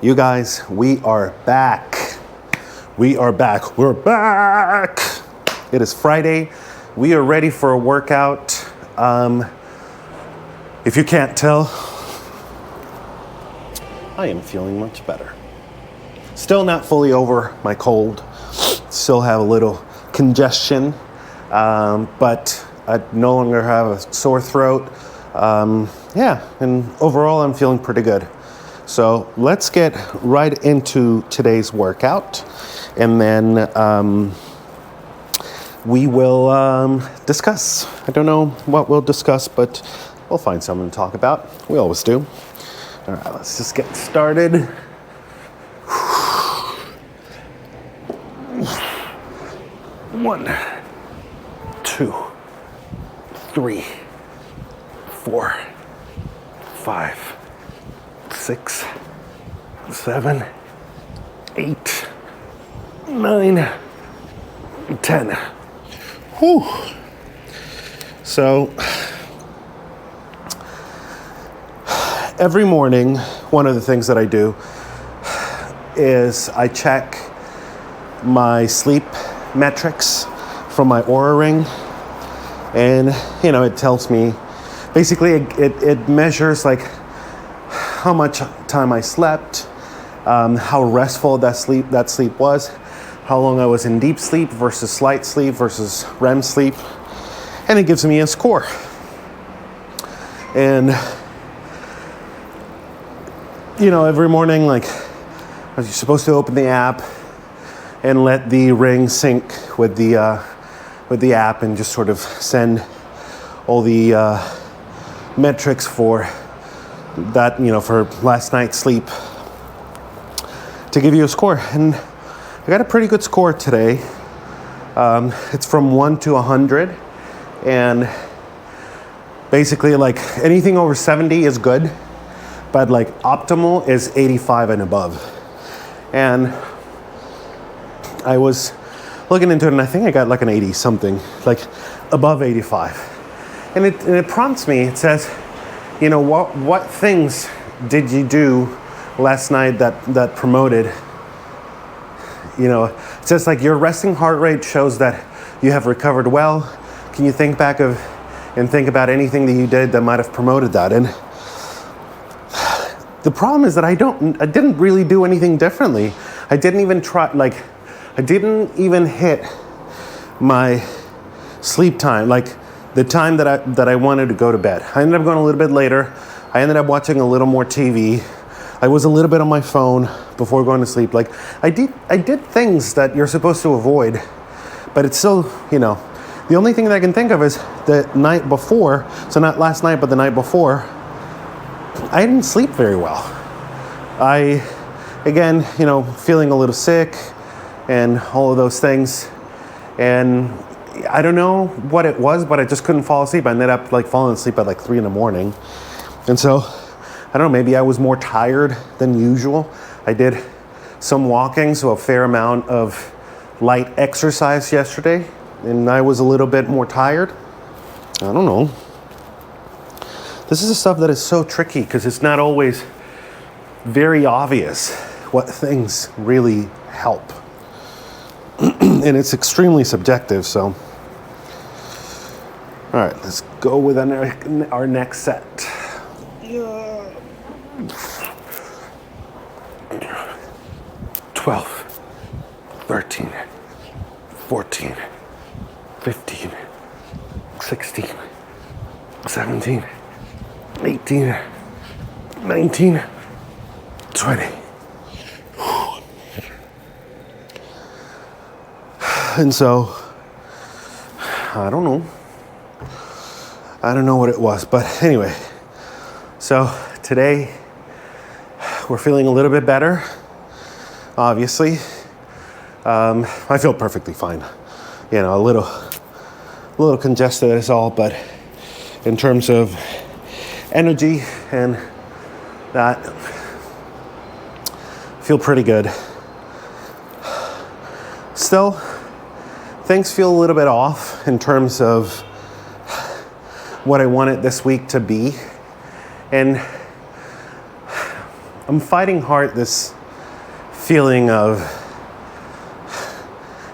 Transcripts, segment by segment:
You guys, we are back. We are back. We're back. It is Friday. We are ready for a workout. If you can't tell, I am feeling much better. Still not fully over my cold. Still have a little congestion, but I no longer have a sore throat. And overall I'm feeling pretty good. So let's get right into today's workout, and then we will discuss. I don't know what we'll discuss, but we'll find something to talk about. We always do. All right, let's just get started. 1, 2, 3, 4, 5, 6, 7, 8, 9, 10. Whew. So every morning, one of the things that I do is I check my sleep metrics from my Oura ring, and it tells me basically it measures like how much time I slept, how restful that sleep was, how long I was in deep sleep versus light sleep versus REM sleep, and it gives me a score. And every morning, like, you're supposed to open the app and let the ring sync with the app and just sort of send all the metrics for that, for last night's sleep to give you a score. And I got a pretty good score today. It's from 1 to 100, and basically like anything over 70 is good, but like optimal is 85 and above. And I was looking into it, and I think I got like an 80 something, like above 85. And it prompts me. It says, what things did you do last night that promoted? It says like your resting heart rate shows that you have recovered well. Can you think back and think about anything that you did that might have promoted that? And the problem is that I didn't really do anything differently. I didn't even try, I didn't even hit my sleep time, like the time that I wanted to go to bed. I ended up going a little bit later. I ended up watching a little more TV. I was a little bit on my phone before going to sleep. Like I did things that you're supposed to avoid, but it's still, the only thing that I can think of is the night before. So not last night, but the night before, I didn't sleep very well. Again, feeling a little sick and all of those things. And I don't know what it was, but I just couldn't fall asleep. I ended up falling asleep at 3 a.m. And so, I don't know, maybe I was more tired than usual. I did some walking, so a fair amount of light exercise yesterday, and I was a little bit more tired. I don't know. This is the stuff that is so tricky because it's not always very obvious what things really help. And it's extremely subjective, so. All right, let's go with our next set. 12, 13, 14, 15, 16, 17, 18, 19, 20. And so, I don't know what it was, but anyway. So today, we're feeling a little bit better, obviously. I feel perfectly fine. A little congested is all, but in terms of energy and that, feel pretty good. Still, things feel a little bit off in terms of what I wanted this week to be. And I'm fighting hard this feeling of,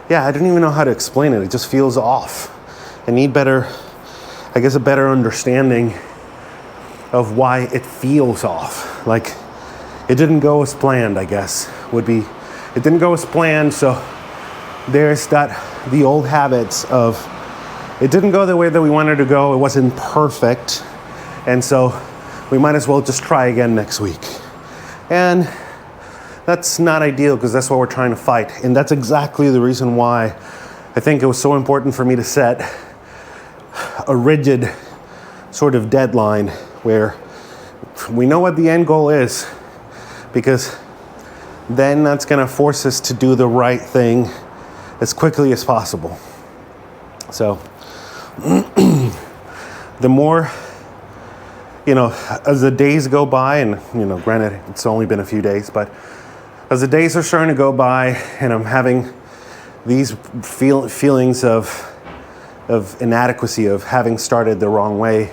I don't even know how to explain it. It just feels off. I need better, I guess, a better understanding of why it feels off. Like, it didn't go as planned, I guess, would be. It didn't go as planned, so there's the old habits of, it didn't go the way that we wanted to go. It wasn't perfect. And so we might as well just try again next week. And that's not ideal, because that's what we're trying to fight. And that's exactly the reason why I think it was so important for me to set a rigid sort of deadline where we know what the end goal is, because then that's going to force us to do the right thing as quickly as possible. So the more, as the days go by, and, granted, it's only been a few days, but as the days are starting to go by and I'm having these feelings of inadequacy, of having started the wrong way,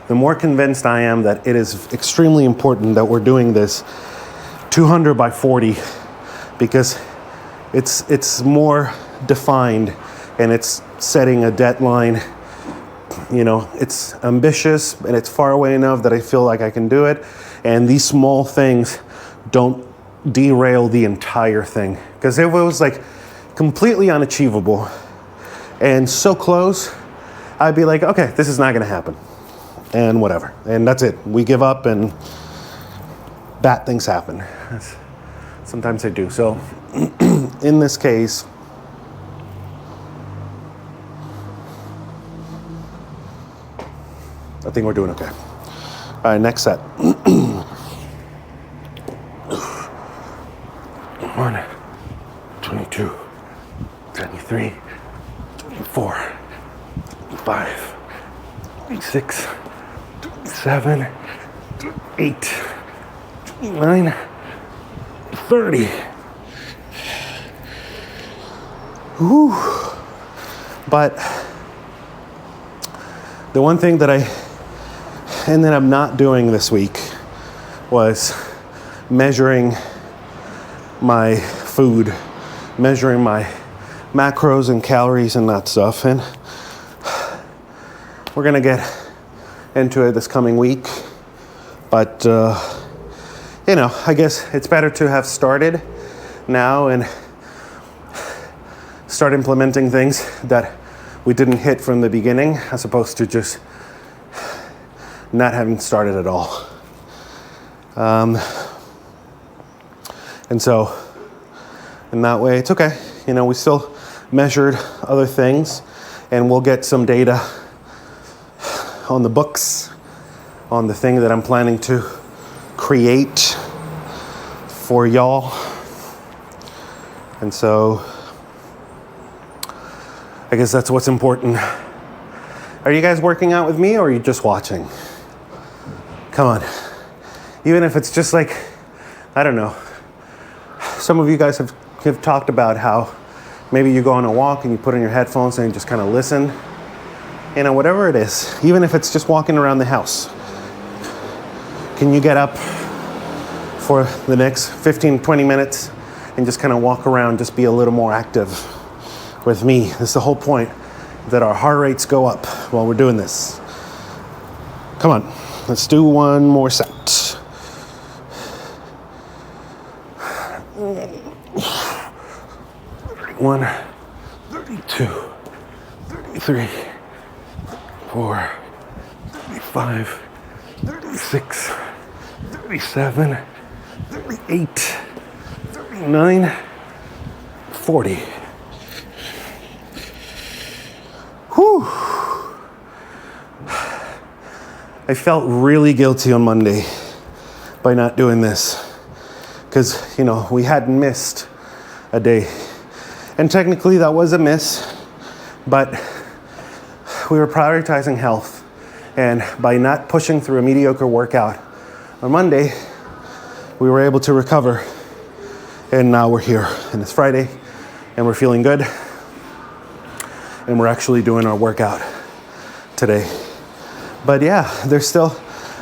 the more convinced I am that it is extremely important that we're doing this 200 by 40, because it's more defined and it's setting a deadline. It's ambitious and it's far away enough that I feel like I can do it. And these small things don't derail the entire thing. Because if it was like completely unachievable and so close, I'd be like, okay, this is not going to happen. And whatever. And that's it. We give up and bad things happen. Sometimes they do. So in this case, I think we're doing okay. All right, next set. 1, 22, 23, 24, 25, 26, 27, 28, 29, 30. Whew. But the one thing that I ended up not doing this week was measuring my food, measuring my macros and calories and that stuff. And we're gonna get into it this coming week. But, I guess it's better to have started now and start implementing things that we didn't hit from the beginning, as opposed to just not having started at all. And so, in that way, it's okay. We still measured other things, and we'll get some data on the books, on the thing that I'm planning to create for y'all. And so, I guess that's what's important. Are you guys working out with me, or are you just watching? Come on. Even if it's just like, I don't know. Some of you guys have talked about how maybe you go on a walk and you put in your headphones and you just kind of listen. Whatever it is, even if it's just walking around the house. Can you get up for the next 15, 20 minutes and just kind of walk around, just be a little more active with me? That's the whole point, that our heart rates go up while we're doing this. Come on, let's do one more set. 31, 32, 33, 34, 35, 36, 37, 38, 39, 40. Whew. I felt really guilty on Monday by not doing this, because, we hadn't missed a day. And technically that was a miss, but we were prioritizing health. And by not pushing through a mediocre workout on Monday, we were able to recover. And now we're here, and it's Friday, and we're feeling good. And we're actually doing our workout today. But yeah,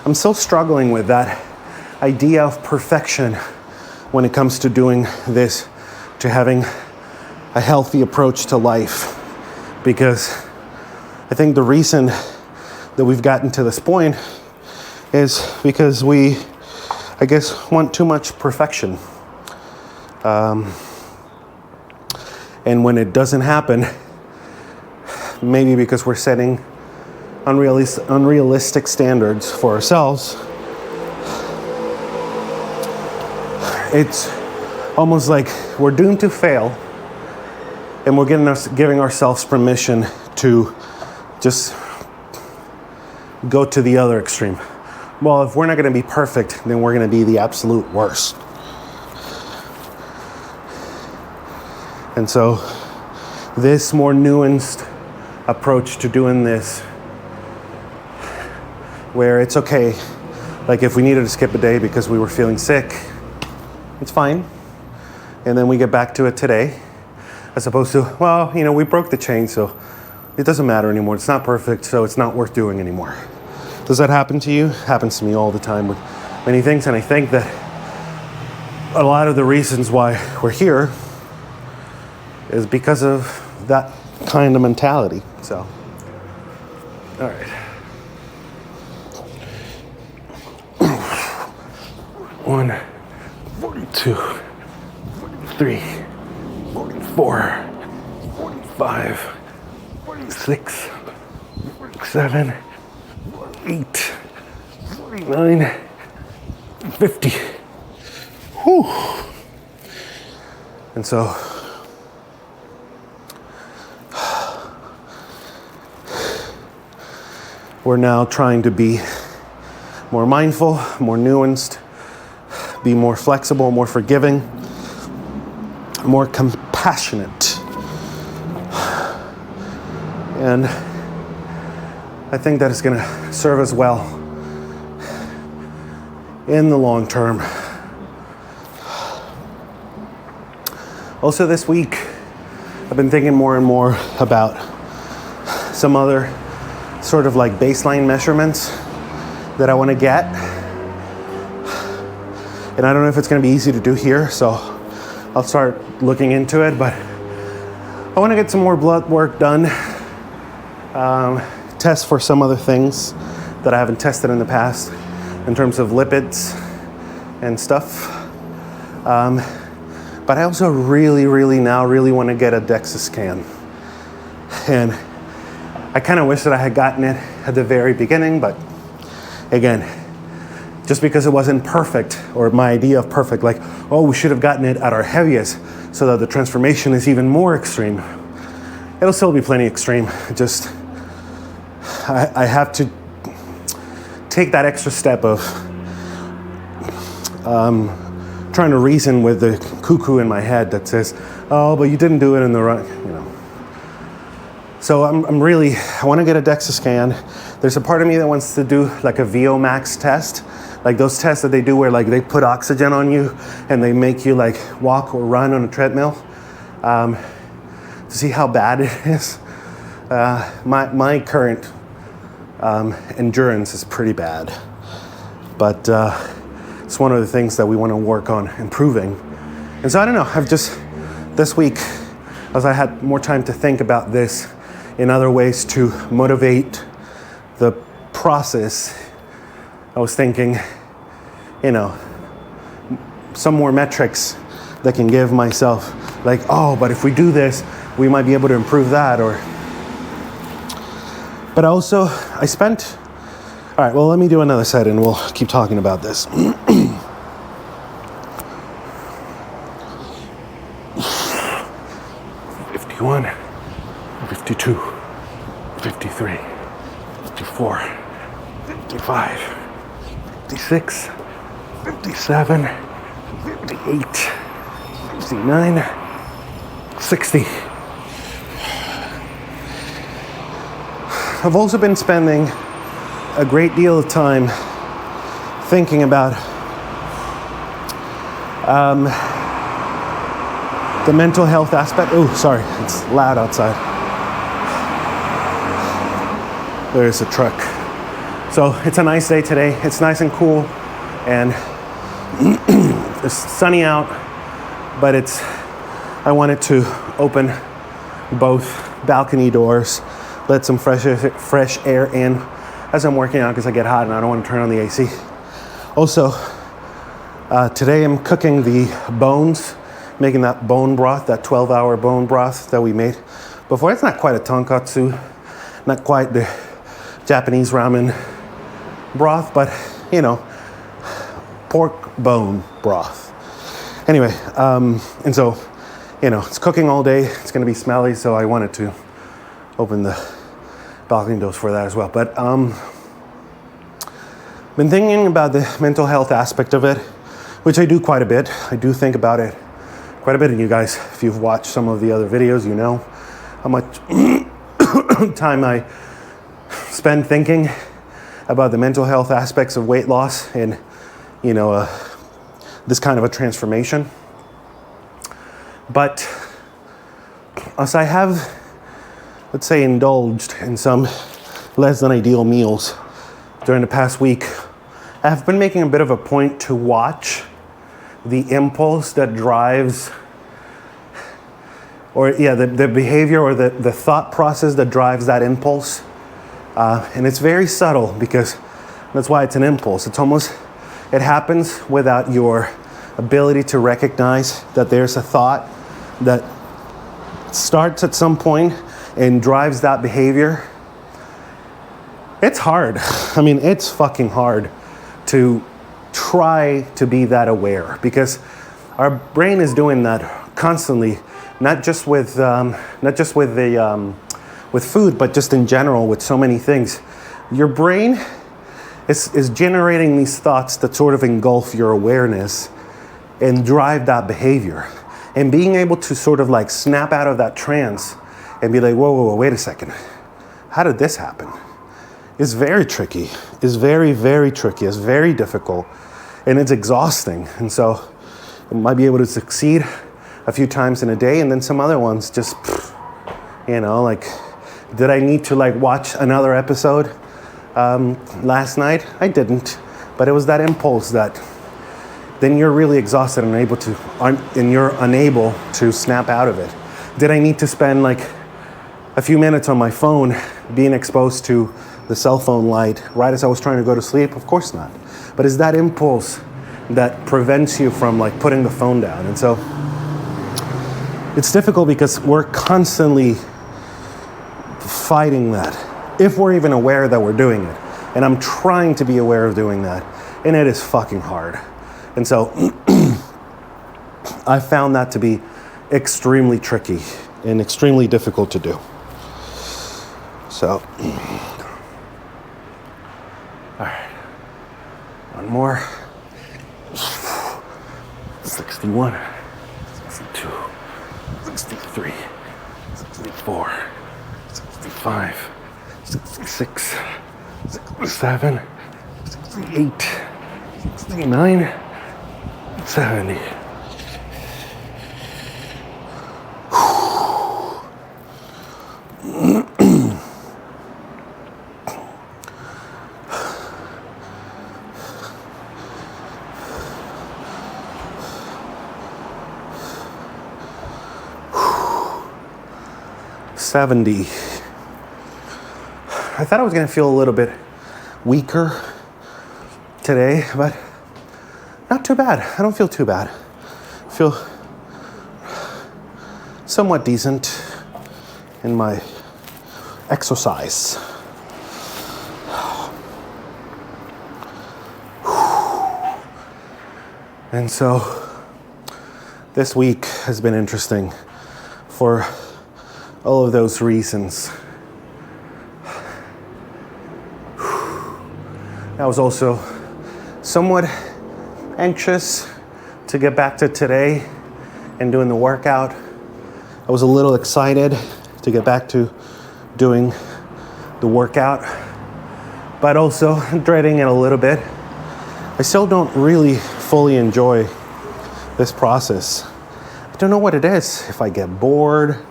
I'm still struggling with that idea of perfection when it comes to doing this, to having a healthy approach to life. Because I think the reason that we've gotten to this point is because we, I guess, want too much perfection. And when it doesn't happen, maybe because we're setting unrealistic standards for ourselves, it's almost like we're doomed to fail, and we're giving ourselves permission to just go to the other extreme. Well, if we're not going to be perfect, then we're going to be the absolute worst. And so this more nuanced approach to doing this, where it's okay, like if we needed to skip a day because we were feeling sick, it's fine. And then we get back to it today, as opposed to, well, we broke the chain, so it doesn't matter anymore. It's not perfect, so it's not worth doing anymore. Does that happen to you? It happens to me all the time with many things, and I think that a lot of the reasons why we're here is because of that kind of mentality. So, all right. 1, 42, 43, 44, 45, 46, 47, 48, 49, 50. Whew. And so, we're now trying to be more mindful, more nuanced, be more flexible, more forgiving, more compassionate. And I think that is going to serve us well in the long term. Also this week, I've been thinking more and more about some other sort of like baseline measurements that I want to get. And I don't know if it's going to be easy to do here, so I'll start looking into it, but I want to get some more blood work done, test for some other things that I haven't tested in the past in terms of lipids and stuff. But I also really want to get a DEXA scan. And I kind of wish that I had gotten it at the very beginning, but again, just because it wasn't perfect, or my idea of perfect, like, oh, we should have gotten it at our heaviest so that the transformation is even more extreme. It'll still be plenty extreme. Just, I have to take that extra step of trying to reason with the cuckoo in my head that says, oh, but you didn't do it in the right, So I want to get a DEXA scan. There's a part of me that wants to do like a VO max test, like those tests that they do where like they put oxygen on you and they make you like walk or run on a treadmill to see how bad it is. My current endurance is pretty bad, but it's one of the things that we want to work on improving. And so I don't know, this week, as I had more time to think about this in other ways to motivate the process, I was thinking, some more metrics that can give myself like, oh, but if we do this, we might be able to improve that, but also all right, well, let me do another set and we'll keep talking about this. 51, 52, 53, 54, 55, 56, 57, 58, 59, 60. I've also been spending a great deal of time thinking about the mental health aspect. Oh, sorry, it's loud outside. There's a truck. So it's a nice day today. It's nice and cool, and It's sunny out, but I wanted to open both balcony doors, let some fresh air in as I'm working out because I get hot and I don't want to turn on the AC. Also, today I'm cooking the bones, making that bone broth, that 12-hour bone broth that we made before. It's not quite a tonkatsu, not quite the Japanese ramen broth, but you know, pork bone broth. Anyway, and so, you know, it's cooking all day. It's going to be smelly, so I wanted to open the balcony doors for that as well. But been thinking about the mental health aspect of it, which I do quite a bit. I do think about it quite a bit, and you guys, if you've watched some of the other videos, you know how much time I spend thinking about the mental health aspects of weight loss and, you know, this kind of a transformation. But as I have, let's say, indulged in some less than ideal meals during the past week, I have been making a bit of a point to watch the impulse that drives, the behavior or the thought process that drives that impulse. And it's very subtle because that's why it's an impulse. It happens without your ability to recognize that there's a thought that starts at some point and drives that behavior. It's hard. I mean, it's fucking hard to try to be that aware because our brain is doing that constantly, not just with food, but just in general with so many things. Your brain is generating these thoughts that sort of engulf your awareness and drive that behavior. And being able to sort of like snap out of that trance and be like, whoa, wait a second. How did this happen? It's very tricky. It's very, very tricky. It's very difficult. And it's exhausting. And so you might be able to succeed a few times in a day, and then some other ones just, you know, like, did I need to like watch another episode last night? I didn't, but it was that impulse that then you're really exhausted and you're unable to snap out of it. Did I need to spend like a few minutes on my phone being exposed to the cell phone light right as I was trying to go to sleep? Of course not. But it's that impulse that prevents you from like putting the phone down. And so it's difficult because we're constantly fighting that, if we're even aware that we're doing it. And I'm trying to be aware of doing that, and it is fucking hard. And so I found that to be extremely tricky and extremely difficult to do. So, all right, one more. 61, 62, 63, 64, 65, 66, 67, 68, 69, 70. $70. I thought I was going to feel a little bit weaker today, but not too bad. I don't feel too bad. I feel somewhat decent in my exercise. And so this week has been interesting for all of those reasons. I was also somewhat anxious to get back to today and doing the workout. I was a little excited to get back to doing the workout, but also dreading it a little bit. I still don't really fully enjoy this process. I don't know what it is. If I get bored.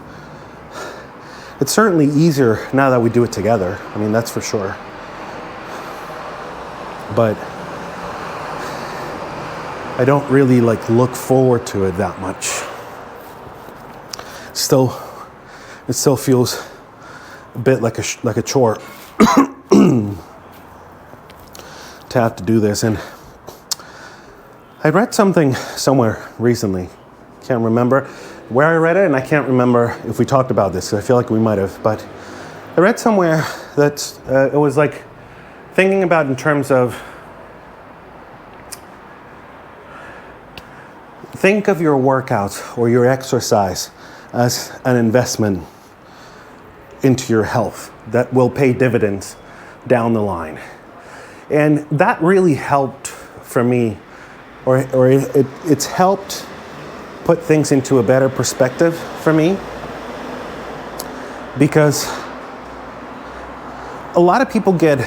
It's certainly easier now that we do it together. I mean, that's for sure. But I don't really like look forward to it that much. It still feels a bit like a chore to have to do this. And I read something somewhere recently. Can't remember where I read it, and I can't remember if we talked about this. I feel like we might have, but I read somewhere that it was like thinking about in terms of, think of your workouts or your exercise as an investment into your health that will pay dividends down the line. And that really helped for me, or it's helped put things into a better perspective for me, because a lot of people get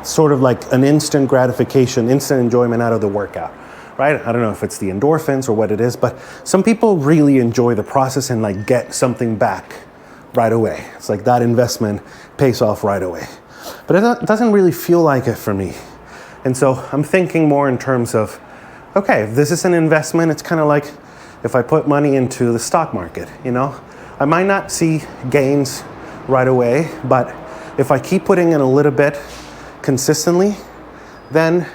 sort of like an instant gratification, instant enjoyment out of the workout, right? I don't know if it's the endorphins or what it is, but some people really enjoy the process and like get something back right away. It's like that investment pays off right away. But it doesn't really feel like it for me. And so I'm thinking more in terms of, okay, if this is an investment, it's kind of like if I put money into the stock market, you know? I might not see gains right away, but if I keep putting in a little bit consistently, then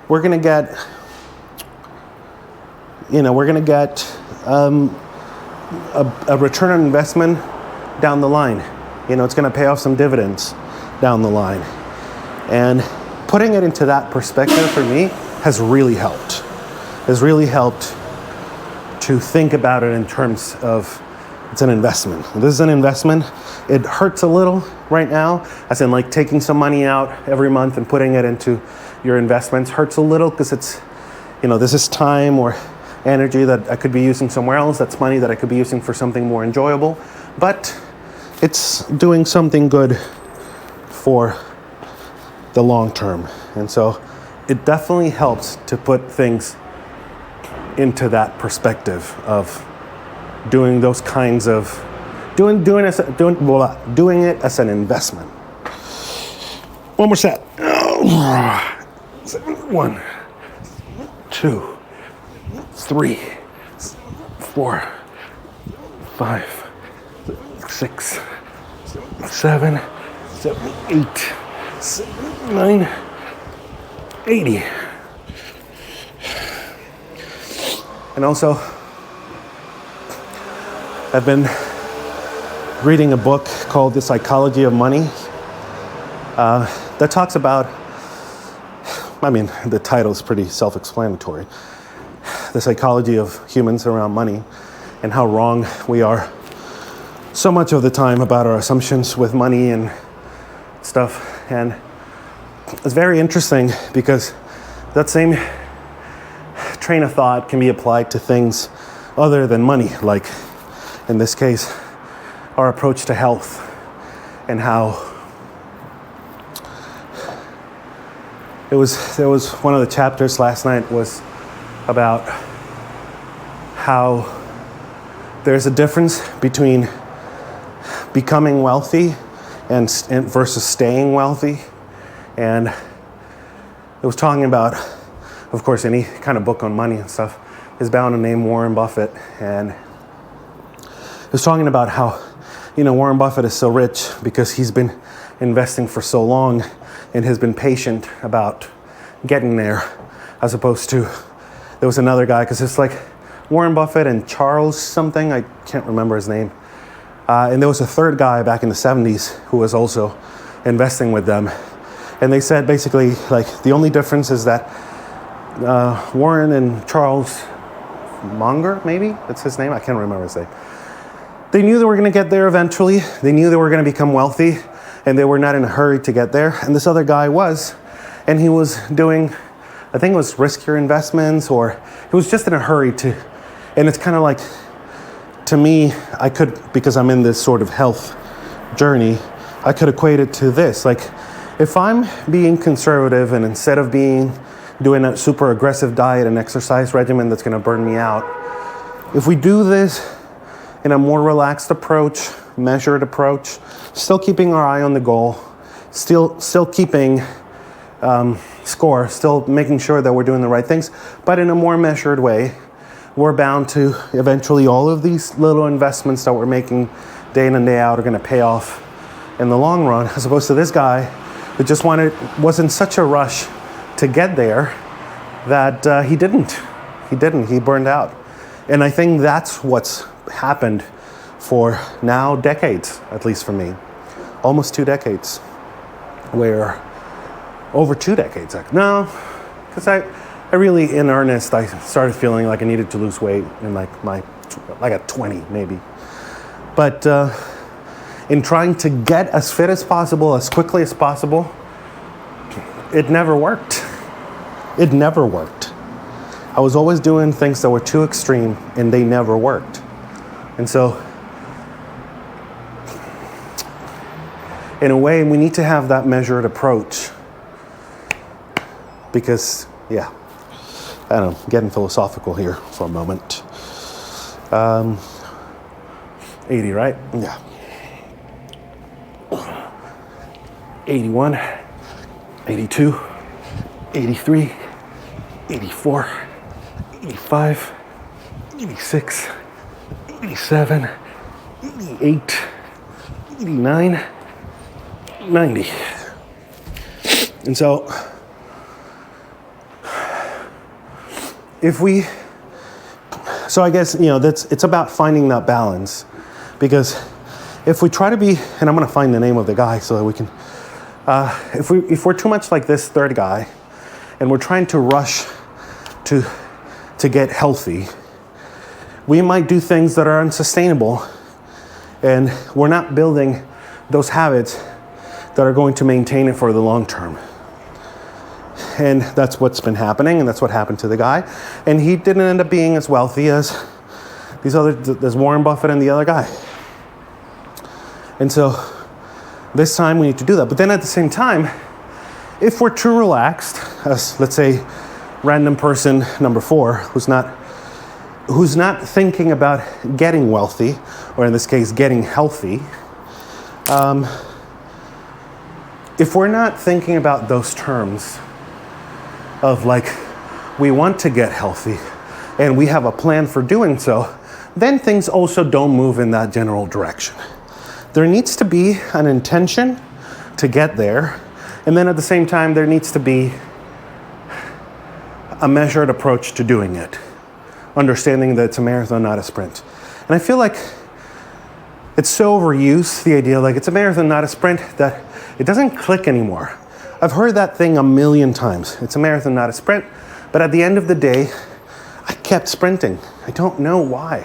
we're gonna get a return on investment down the line. You know, it's gonna pay off some dividends down the line. And putting it into that perspective for me has really helped. Has really helped to think about it in terms of it's an investment. This is an investment. It hurts a little right now, as in like taking some money out every month and putting it into your investments hurts a little because it's, you know, this is time or energy that I could be using somewhere else. That's money that I could be using for something more enjoyable. But it's doing something good for the long term. And so it definitely helps to put things into that perspective of doing those kinds of doing it as an investment. One more set. 1, 2, 3, 4, 5, 6, 7, 8, 9, 80. And also, I've been reading a book called The Psychology of Money that talks about, I mean, the title is pretty self-explanatory, the psychology of humans around money and how wrong we are so much of the time about our assumptions with money and stuff. And it's very interesting because that same train of thought can be applied to things other than money, like in this case, our approach to health, and how there was one of the chapters last night was about how there's a difference between becoming wealthy and versus staying wealthy. And it was talking about, of course, any kind of book on money and stuff is bound to name Warren Buffett. And it was talking about how, you know, Warren Buffett is so rich because he's been investing for so long and has been patient about getting there, as opposed to, there was another guy, because it's like Warren Buffett and Charles something, I can't remember his name. And there was a third guy back in the 70s who was also investing with them. And they said basically, like, the only difference is that Warren and Charles Munger, maybe that's his name, I can't remember his name. They knew they were going to get there eventually. They knew they were going to become wealthy, and they were not in a hurry to get there. And this other guy was, and he was doing, I think it was riskier investments, or he was just in a hurry to, and it's kind of like, to me, I could, because I'm in this sort of health journey, I could equate it to this. Like, if I'm being conservative and instead of doing a super aggressive diet and exercise regimen that's going to burn me out, if we do this in a more relaxed approach, measured approach, still keeping our eye on the goal, still keeping score, still making sure that we're doing the right things, but in a more measured way. We're bound to eventually all of these little investments that we're making day in and day out are going to pay off in the long run, as opposed to this guy who just was in such a rush to get there that he didn't. He burned out. And I think that's what's happened for now decades, at least for me. Almost 2 decades. Over 2 decades. No, because I really, in earnest, I started feeling like I needed to lose weight in like at 20 maybe. But in trying to get as fit as possible, as quickly as possible, it never worked. It never worked. I was always doing things that were too extreme, and they never worked. And so, in a way, we need to have that measured approach. Because, I don't know, getting philosophical here for a moment. 80, right? Yeah. 81, 82, 83, 84, 85, 86, 87, 88, 89, 90. And so, I guess, it's about finding that balance. Because if we try to be, and I'm going to find the name of the guy so that we can, if we're too much like this third guy, and we're trying to rush to get healthy, we might do things that are unsustainable, and we're not building those habits that are going to maintain it for the long term. And that's what's been happening, and that's what happened to the guy. And he didn't end up being as wealthy as there's Warren Buffett and the other guy. And so this time we need to do that. But then at the same time, if we're too relaxed, as let's say random person number 4, who's not thinking about getting wealthy, or in this case, getting healthy, if we're not thinking about those terms of like, we want to get healthy and we have a plan for doing so, then things also don't move in that general direction. There needs to be an intention to get there, and then at the same time, there needs to be a measured approach to doing it, understanding that it's a marathon, not a sprint. And I feel like it's so overused, the idea like it's a marathon, not a sprint, that it doesn't click anymore. I've heard that thing a million times. It's a marathon, not a sprint. But at the end of the day, I kept sprinting. I don't know why.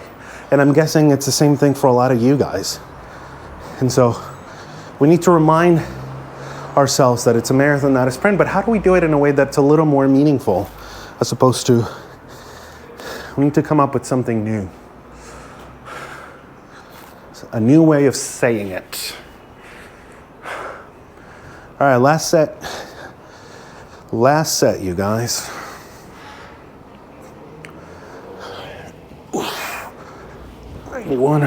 And I'm guessing it's the same thing for a lot of you guys. And so we need to remind ourselves that it's a marathon, not a sprint. But how do we do it in a way that's a little more meaningful, as opposed to, we need to come up with something new. A new way of saying it. All right, last set, you guys. Oof. 91,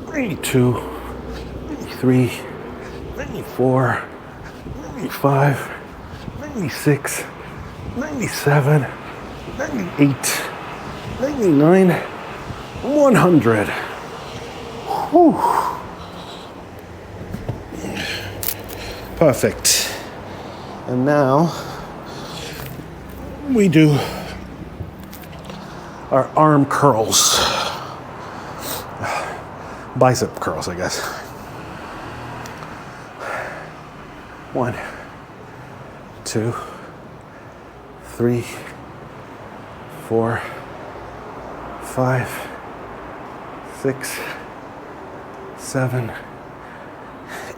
92, 93, 94, 95, 96, 97, 98, 99, 100. Whew. Perfect. And now we do our arm curls. Bicep curls, I guess. 1, 2, 3, 4, 5, 6, 7,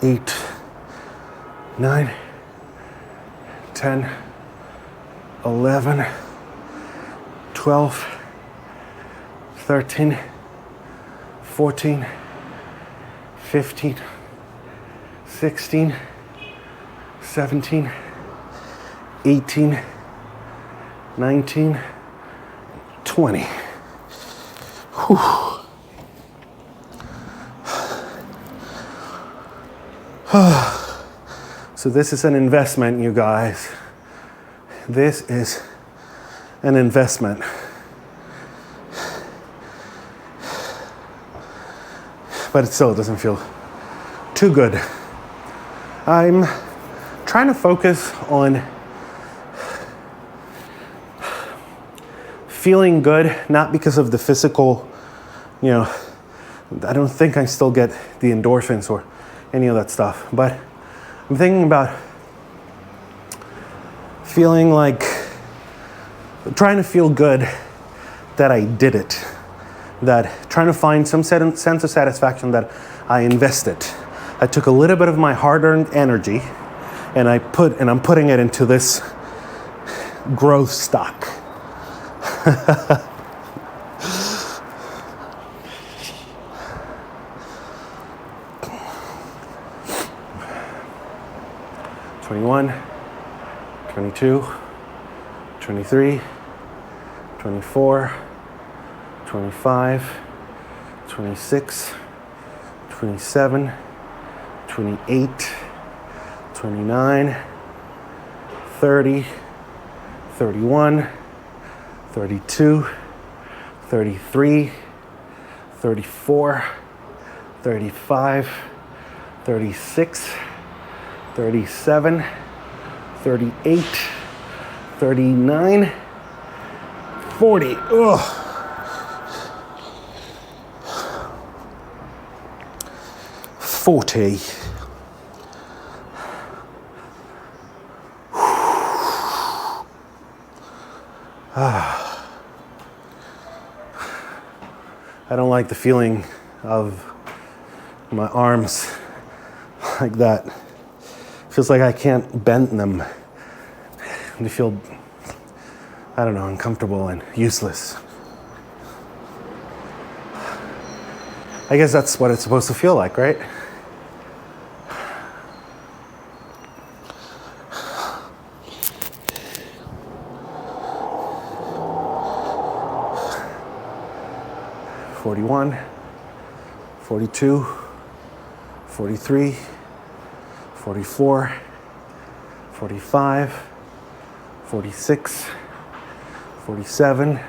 8, 9, 10, 11, 12, 13, 14, 15, 16, 17, 18, 19, 20. Whew. So this is an investment, you guys. This is an investment. But it still doesn't feel too good. I'm trying to focus on feeling good, not because of the physical, I don't think I still get the endorphins or any of that stuff, but I'm thinking about feeling like, trying to feel good that I did it, that trying to find some sense of satisfaction that I invested. I took a little bit of my hard-earned energy and I'm putting it into this growth stock. "21, 22, 23, 24, 25, 26, 27, 28, 29, 30, 31, 32, 33, 34, 35, 36, 37, 38, 39, 40. Ugh. 40. I don't like the feeling of my arms like that. Feels like I can't bend them. They feel, I don't know, uncomfortable and useless. I guess that's what it's supposed to feel like, right? "41, 42, 43, 44, 45, 46, 47,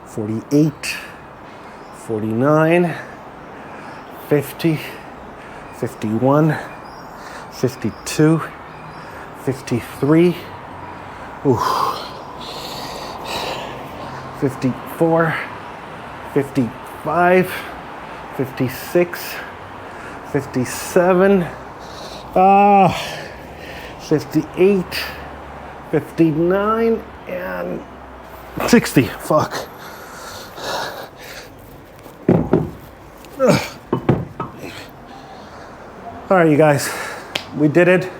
48, 49, 50, 51, 52, 53, 54, 55, 56, 57, 58, 59, and 60. Fuck. All right, you guys, we did it.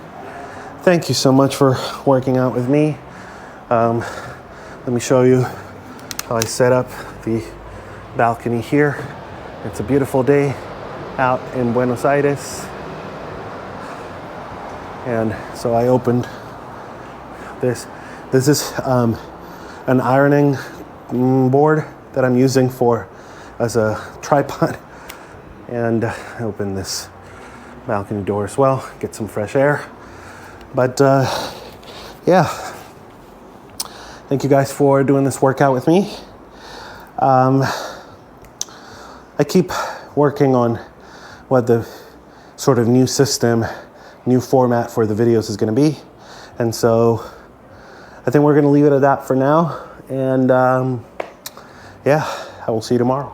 Thank you so much for working out with me. Let me show you how I set up the balcony here. It's a beautiful day out in Buenos Aires. And so I opened this. This is an ironing board that I'm using as a tripod. And I opened this balcony door as well, get some fresh air. But yeah, thank you guys for doing this workout with me. I keep working on what the sort of new system, new format for the videos is going to be. And so I think we're going to leave it at that for now. And yeah, I will see you tomorrow.